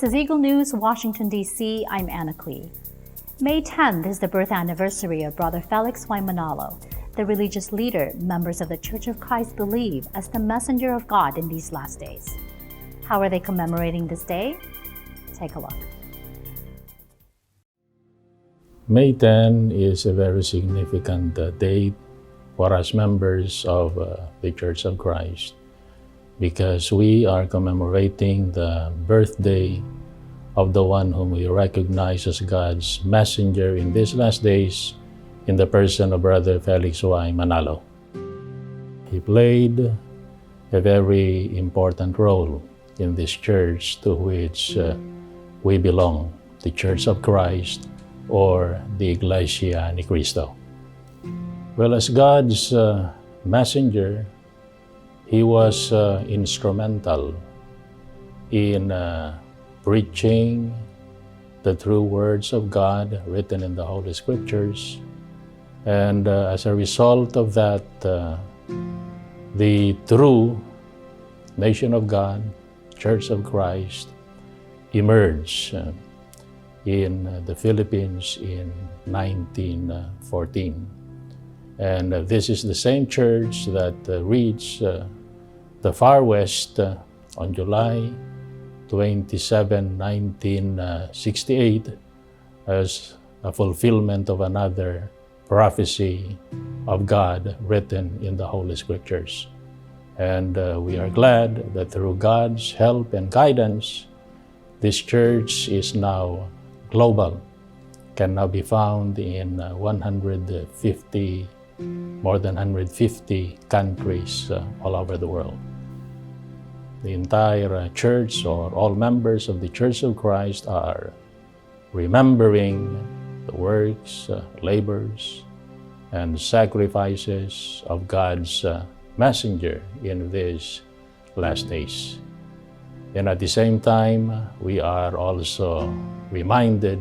This is Eagle News, Washington, D.C. I'm Anna Clee. May 10th is the birth anniversary of Brother Felix Manalo, the religious leader members of the Church of Christ believe as the messenger of God in these last days. How are they commemorating this day? Take a look. May 10 is a very significant date for us members of the Church of Christ because we are commemorating the birthday of the one whom we recognize as God's messenger in these last days in the person of Brother Felix Manalo. He played a very important role in this church to which we belong, the Church of Christ or the Iglesia Ni Cristo. Well, as God's messenger, he was instrumental in preaching the true words of God written in the Holy Scriptures. And as a result of that, the true nation of God, Church of Christ, emerged in the Philippines in 1914. And this is the same church that reached the far west on July 27, 1968 as a fulfillment of another prophecy of God written in the Holy Scriptures. And we are glad that through God's help and guidance, this church is now global, can now be found in more than 150 countries all over the world. The entire church or all members of the Church of Christ are remembering the works, labors, and sacrifices of God's messenger in these last days. And at the same time, we are also reminded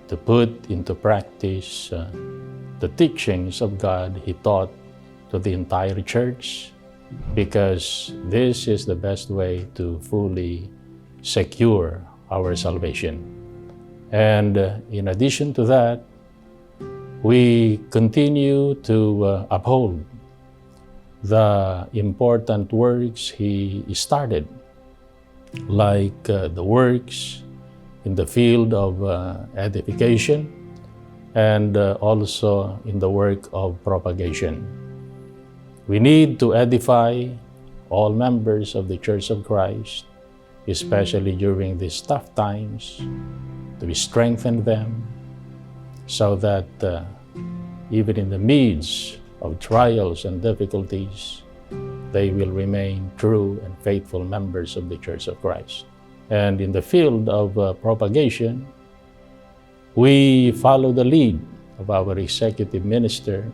to put into practice the teachings of God He taught to the entire church, because this is the best way to fully secure our salvation. And in addition to that, we continue to uphold the important works He started, like the works in the field of edification and also in the work of propagation. We need to edify all members of the Church of Christ, especially during these tough times, to strengthen them so that even in the midst of trials and difficulties, they will remain true and faithful members of the Church of Christ. And in the field of propagation, we follow the lead of our executive minister,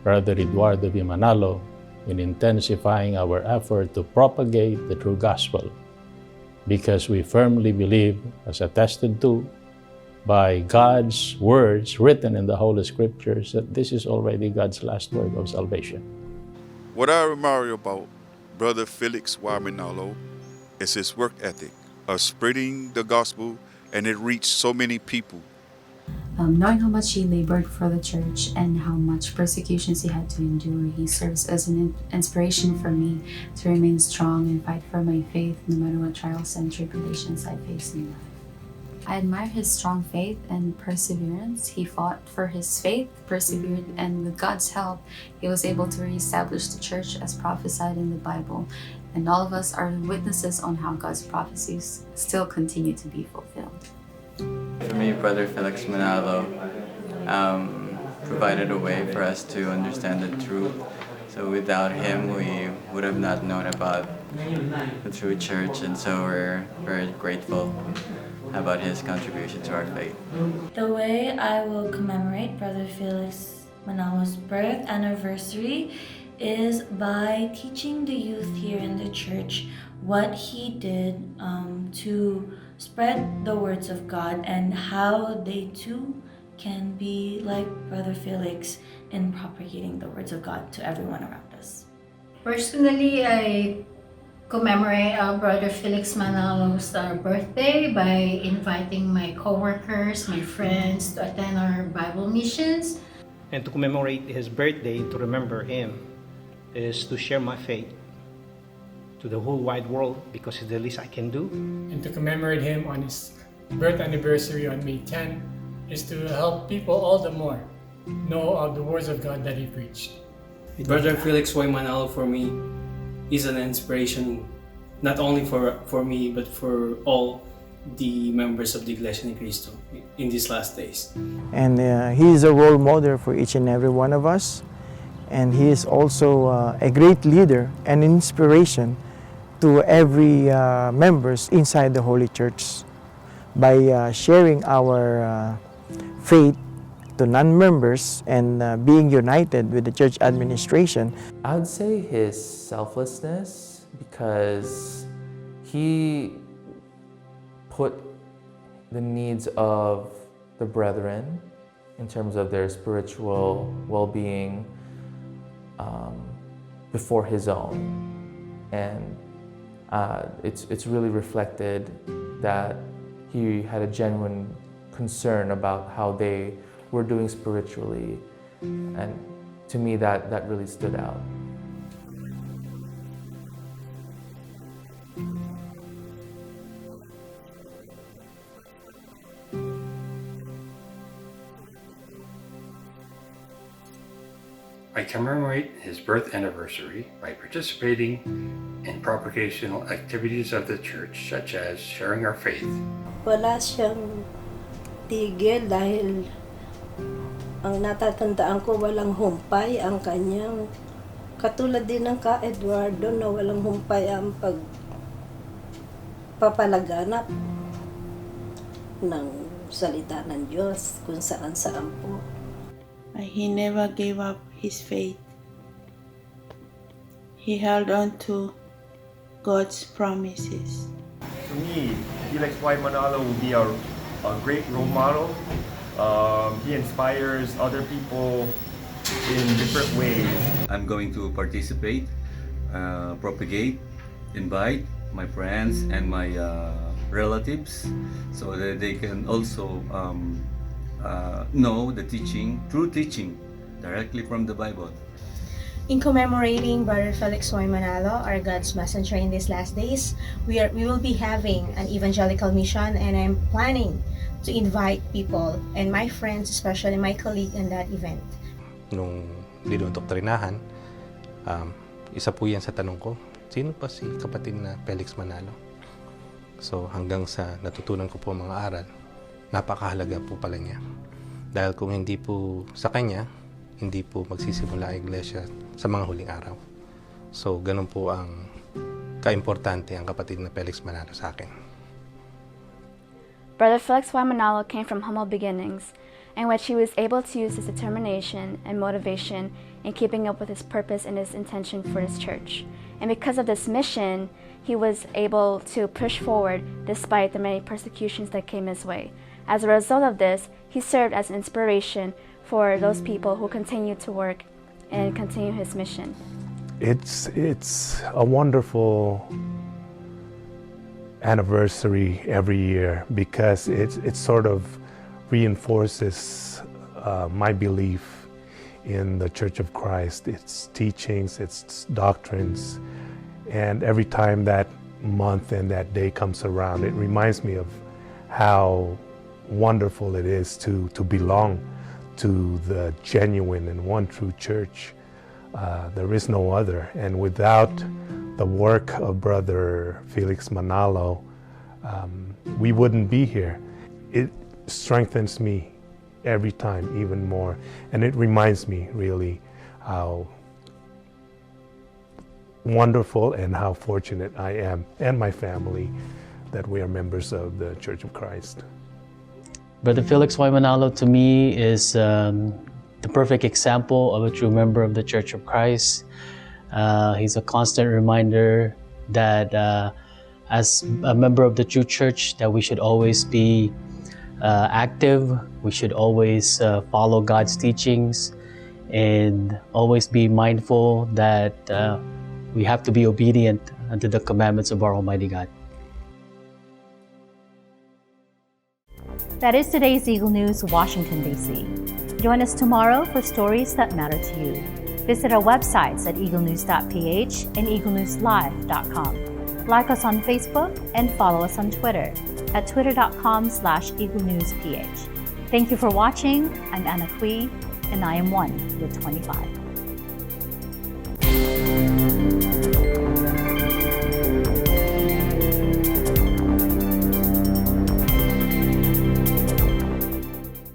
Brother Eduardo V. Manalo, in intensifying our effort to propagate the true gospel, because we firmly believe, as attested to by God's words written in the Holy Scriptures, that this is already God's last word of salvation. What I admire about Brother Felix Manalo is his work ethic of spreading the gospel, and it reached so many people. Knowing how much he labored for the church and how much persecutions he had to endure, he serves as an inspiration for me to remain strong and fight for my faith no matter what trials and tribulations I face in life. I admire his strong faith and perseverance. He fought for his faith, persevered, and with God's help, he was able to reestablish the church as prophesied in the Bible. And all of us are witnesses on how God's prophecies still continue to be fulfilled. For me, Brother Felix Manalo provided a way for us to understand the truth. So without him, we would have not known about the true church, and so we're very grateful about his contribution to our faith. The way I will commemorate Brother Felix Manalo's birth anniversary is by teaching the youth here in the church what he did to spread the words of God and how they too can be like Brother Felix in propagating the words of God to everyone around us. Personally, I commemorate Brother Felix Manalo's birthday by inviting my coworkers, my friends to attend our Bible missions. And to commemorate his birthday, to remember him, is to share my faith to the whole wide world, because it's the least I can do. And to commemorate him on his birth anniversary on May 10 is to help people all the more know of the words of God that he preached. Brother Felix Manalo for me is an inspiration, not only for me but for all the members of the Iglesia Ni Cristo in these last days. And he is a role model for each and every one of us. And he is also a great leader and inspiration to every members inside the Holy Church by sharing our faith to non-members and being united with the church administration. I would say his selflessness, because he put the needs of the brethren in terms of their spiritual well-being before his own, and it's really reflected that he had a genuine concern about how they were doing spiritually, and to me that really stood out. I commemorate his birth anniversary by participating in propagational activities of the church, such as sharing our faith. Wala siyang tigil dahil ang natatandaan ko walang humpay ang kanyang, katulad din ng ka Eduardo na walang humpay ang pagpapalaganap ng salita ng Diyos kung saan-saan po. He never gave up his faith. He held on to God's promises. To me, Felix Manalo will be a great role model. He inspires other people in different ways. I'm going to participate, propagate, invite my friends and my relatives so that they can also know the teaching, true teaching, directly from the Bible. In commemorating Brother Felix Manalo, our God's messenger in these last days, we will be having an evangelical mission, and I'm planning to invite people and my friends, especially my colleague, in that event. Nung dinodoktrinahan, isa po yan sa tanong ko, sino pa si kapatid na Felix Manalo? So hanggang sa natutunan ko po mga aral, napakahalaga po pala niya. Dahil kung hindi po sa kanya, hindi po magsisimula ang iglesia sa mga huling araw. So ganun po ang kaimportante ang kapatid na Felix Manalo sa akin. Brother Felix Manalo came from humble beginnings, in which he was able to use his determination and motivation in keeping up with his purpose and his intention for his church. And because of this mission, he was able to push forward despite the many persecutions that came his way. As a result of this, he served as an inspiration for those people who continue to work and continue his mission. It's a wonderful anniversary every year because it sort of reinforces my belief in the Church of Christ, its teachings, its doctrines, and every time that month and that day comes around, it reminds me of how wonderful it is to belong to the genuine and one true church. There is no other, and without the work of Brother Felix Manalo, we wouldn't be here. It strengthens me every time even more, and it reminds me really how wonderful and how fortunate I am and my family that we are members of the Church of Christ. Brother Felix Manalo to me is the perfect example of a true member of the Church of Christ. He's a constant reminder that as a member of the true church that we should always be active, we should always follow God's teachings, and always be mindful that we have to be obedient and to the commandments of our Almighty God. That is today's Eagle News, Washington, D.C. Join us tomorrow for stories that matter to you. Visit our websites at Eaglenews.PH and Eaglenewslive.com. Like us on Facebook and follow us on Twitter at twitter.com/EagleNewsPH. Thank you for watching. I'm Anna Cui, and I am 1 with 25.